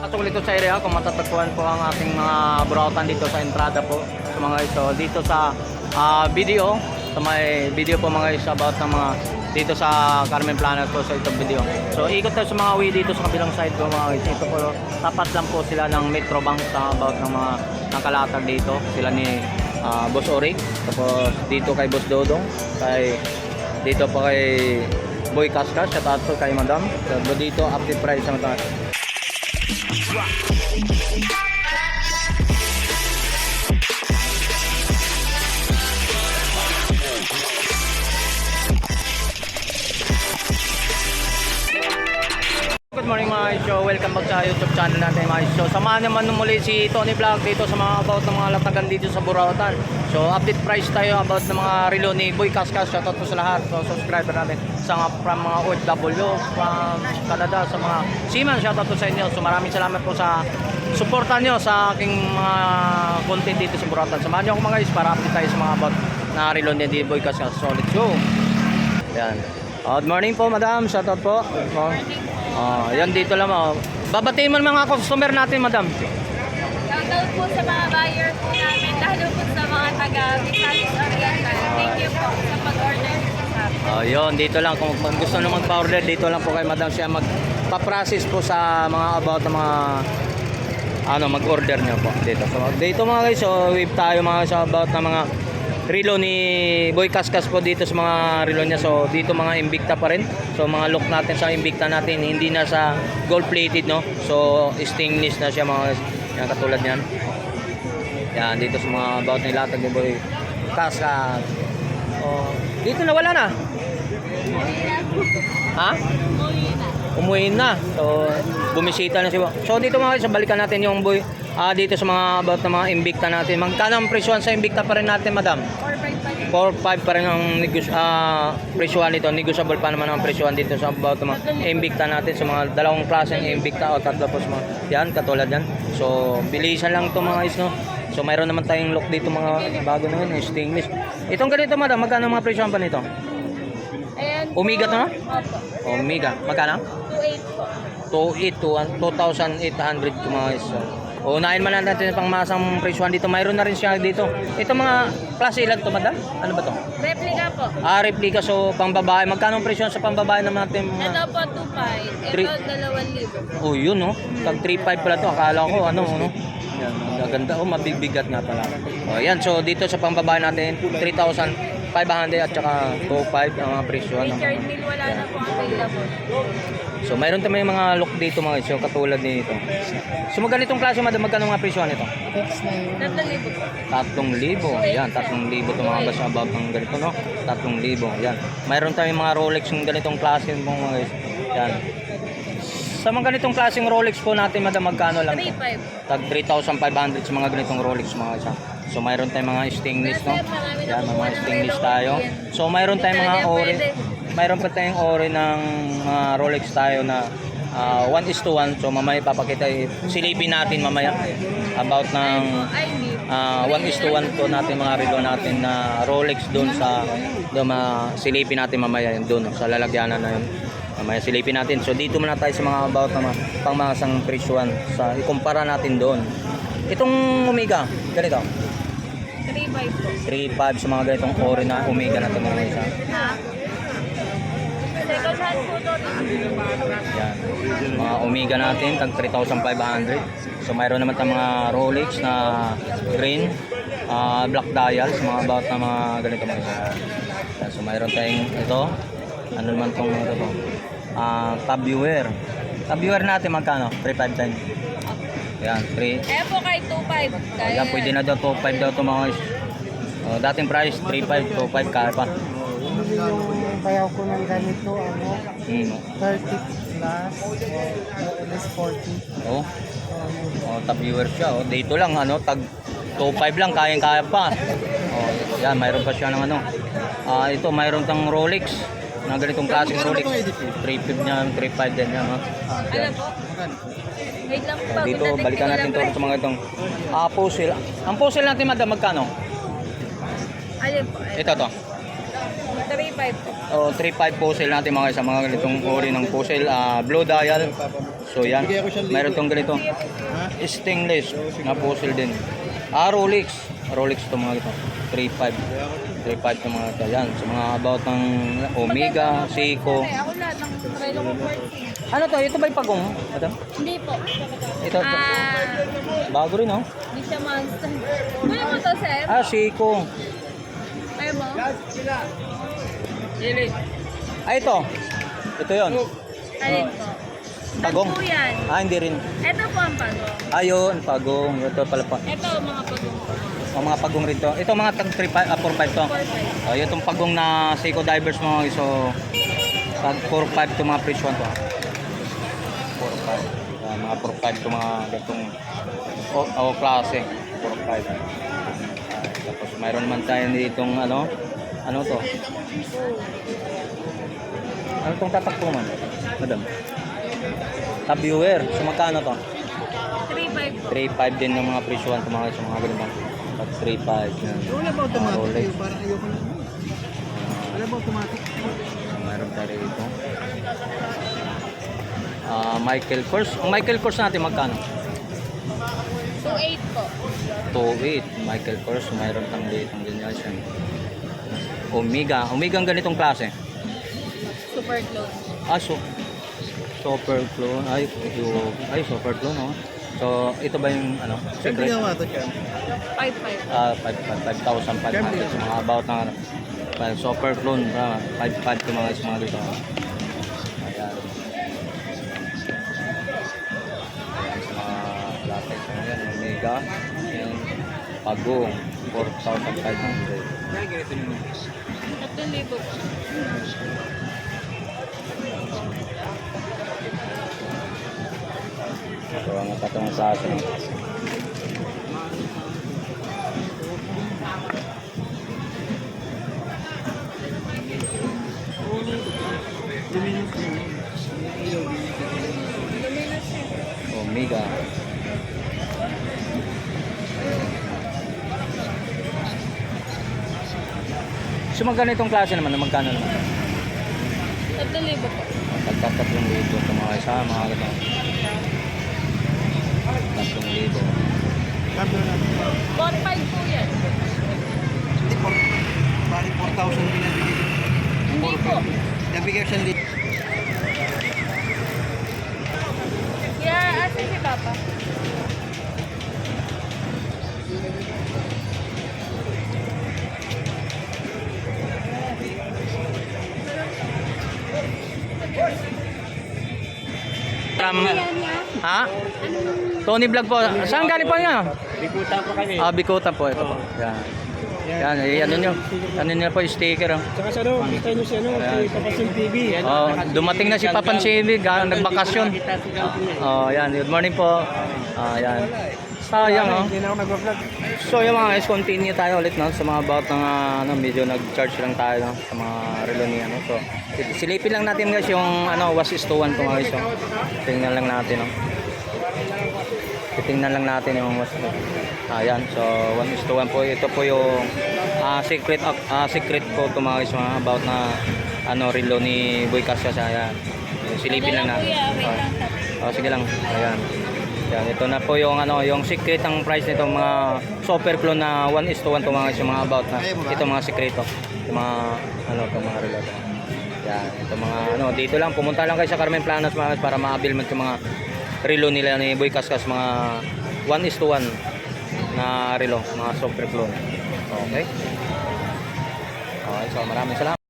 Pasok dito sa area kung matatagpuan po ang ating mga burautan dito sa entrada po sa mga ito. Dito sa video, sa may video po mga is about ng mga dito sa Carmen Plana po sa itong video. So ikot tayo sa mga way dito sa kabilang side po mga guys. Ito po, tapat lang po sila ng Metro Bank sa about ng mga nakalatag dito. Sila ni Boss Oric. Tapos dito kay Boss Dodong. Dito po kay Boy Kaskas. Shout out po kay Madam. So dito update price sa mga Good morning mga show, welcome back sa YouTube channel natin mga show. Samahan naman muli si Tony Vlog dito sa mga about ng mga latagan dito sa Burautan. So update price tayo about ng mga relo ni Boy Kaskas. Shoutout po sa lahat, so subscriber natin sa from mga OFW from Canada, sa mga seaman, shoutout po sa inyo. So maraming salamat po sa suporta nyo sa aking mga content dito sa Burautan. Samahan nyo ako mga guys para update tayo sa mga about na relo ni Boy Kaskas. So let's go. Yan. Good morning po madam, shoutout po. Yan dito lang oh. Babatiin mo mga customer natin, madam. Shoutout po sa mga buyer po namin, lalo po sa mga taga Visayas Oriental. Thank you po sa pag-order sa amin. Yun, dito lang kung gusto nyo magpa-order, dito lang po kay madam siya magpa-process po sa mga about ng mga mag-order nyo po dito. So dito mga guys, so wave tayo mga sa about ng mga relo ni Boy Kaskas po dito sa mga relo niya. So dito mga Invicta pa rin. So mga look natin sa Invicta natin hindi na sa gold plated no. So stainless na siya mga yan, katulad niyan. Yan dito sa mga about ni latag ni Boy Kaskas. Dito na wala na. Ha? Umuwi na. So bumisita na siya. So dito mga guys, balikan natin yung Boy dito sa mga about ng mga Invicta natin. Magkano ang presyohan sa Invicta pa rin natin, madam? 4.5 pa rin ang presyohan nito. Negotiable pa naman ang presyohan dito sa about ng mga Invicta natin. Sa mga dalawang klaseng Invicta o tatlo po mga yan, katulad yan. So bilisan lang ito mga guys, no? So mayroon naman tayong look dito mga bago na yun, stainless. Itong ganito, madam, magkano ang mga presyohan pa nito? Omega to, no? Omega. Magkano? 2.8 po. 2,800 mga guys. So, unahin man natin pang masang presyohan dito. Mayroon na rin siya dito. Ito mga klase ilan to, madam? Ano ba to? Replica po. Replica. So pang babae. Magkano ang presyohan sa pang babae naman natin? Ito po 2.5. Ito 2,000. Yun no. Tag 3.5 pala to. Akala ko ano no. Yan, maganda. Mabibigat nga pala. Yan. So dito sa pang babae natin 3,500 at saka 2.5 ang mga presyohan. Richard Mill wala na po available. So mayroon tayong mga look dito mga guys, katulad nito. So ganitong klase, madam, magkano mga presyo nito? 3,000 po. 3,000. Yan, 3,000 to mga basa about ng ganito, no? 3,000. Yan. Mayroon tayong mga Rolex ng ganitong klase mga guys. Yan. Sa mga ganitong klaseng Rolex po natin, madam, magkano lang? 3,500. Tag 3,500 sa mga ganitong Rolex mga guys. So mayroon tayong mga stainless, no? Yan, mga stainless tayo. So mayroon tayong mga ori. Mayroon pa tayong ori ng mga Rolex tayo na 1:1. So mamaya papakita, silipin natin mamaya about ng 1:1 to natin mga relo natin na Rolex doon sa silipin natin mamaya yun doon sa lalagyanan na yun. Mamaya silipin natin. So dito muna tayo sa mga about na pangmasang presyuan sa ikumpara natin doon. Itong Omega, ganito. 3.5 po. 3.5 sa mga ganitong ori na Omega na ito mga isa. Second hand po to. Yan. Mga Omega natin, tag 3,500. So mayroon naman tayong mga Rolex na green, black dials, mga about na mga ganito mga isa. Yan. So mayroon tayong ito. Ano naman itong ito po? Tab viewer. Tab viewer natin magkano? 3,510. Yan, 3. Eh po kay 2.5. Yan, pwede na daw 2.5 daw ito mga dating price 3.5, 2.5 kaya pa. Yung bayaw ko ng ganito, 30 plus, less 40. Top viewer siya. Dito lang, tag 2.5 lang, kayang-kaya pa. Yan, mayroon pa siya ng ito, mayroon tang Rolex. Na ganitong klaseng Rolex. 3.5 niya, 3.5 din yan. Ano po? Wait lang po. Dito, balikan natin to sa mga itong puzzle. Ang puzzle natin, madam, magkano? Alin po? Ito to. 3.5 po. O 3.5 puzzle natin mga sa mga ganitong uri ng puzzle, blue dial. So yan, mayroon tong ganito. Stainless na puzzle din. Rolex to mga ito. 3.5. 3.5 to mga ito. Yan, sa mga about ng Omega, Seiko. Okay, ako lahat ng relo ko 14. Ano to? Ito ba yung pagong? Madam? Hindi po. Ito. Bago rin, oh. Hindi siya monster. Kuya mo to, sir? Seiko. Kaya mo? Ito. Ito yon. Alin po? Pagong? Tag po yan. Hindi rin. Ito po ang pagong. Ayun, pagong. Ito pala pa. Ito mga pagong po. O mga pagong rin to. Ito mga tag 4.5 to. 4.5. Oh, itong pagong na Seiko Divers mo, so tag 4.5 to mga presyo to. 4.5. Mga 4.5 to mga gatong klase. 4.5. Tapos mayroon naman tayo ditong ano to? Ano tong tatak po man? Madam. Tab viewer, so magkano to? 3.5 po. 3.5 din ng mga presyohan to mga sa mga ganun. Tag 3.5 yan. Wala ba automatic? Rolex. Parang ayoko na. Wala ba automatic? Mayroon tayo rito. Michael Kors. Ang Michael Kors natin magkano? 2.8 po. 2.8. Michael Kors. Mayroon tang dito ang ganyan siya. Omega. Omega ang ganitong klase. Super close. Super clone. Super clone, oh. So, ito ba yung Saan secret? ginawa ito, Cham? 5.5. 5,500 sa mga about ng super clone. 5.5 to mga dito. Ayan. Ayan sa mga latex na yan. Omega. Ayan. Pagong. 4,500. 3,000 po. So, ang katong klase. Omega. So, magkano itong klase naman? Magkano naman? 3,000 po. Tagtatlong libo ito mga isa, mga ganito. 3,000. Cambio na. 4.5 po yan. Hindi po. Bali 4,000 pinabigay. Hindi po. Nabigay siya dito. Yeah, asan si Papa? Ha? Tony Vlog po. Saan galing po niya? Bikuta po kami. Bikutan po. Ito po. Yan. Yan, ano nyo po yung sticker. Oh. Saka sa kita nyo si Papasin TV. Dumating na si Papan Civic, nagbakasyon. Yan, good morning po. Yan. Sayang, oh. Hindi na ako nag-vlog. So yung mga guys, continue tayo ulit sa mga about ng medyo nag-charge lang tayo sa mga relo ni So silipin lang natin guys yung 1:1 to mga guys. Tingnan lang natin Titingnan lang natin yung ayan, so 1:1 po. Ito po yung secret po to mga guys, mga about na relo ni Boy Casas. Ayan. Silipin lang natin. Sige lang. Ayan. Yan, ito na po yung yung secret ang price nito mga super clone na 1:1 to mga guys, mga about na ito mga sekreto. Yung mga itong mga relo to. Yan, ito mga dito lang pumunta lang kayo sa Carmen Planas mga guys para maabil mo itong mga relo nila ni Boy Casas, mga 1:1 na relo, mga super clone. Okay. Okay, so maraming salamat.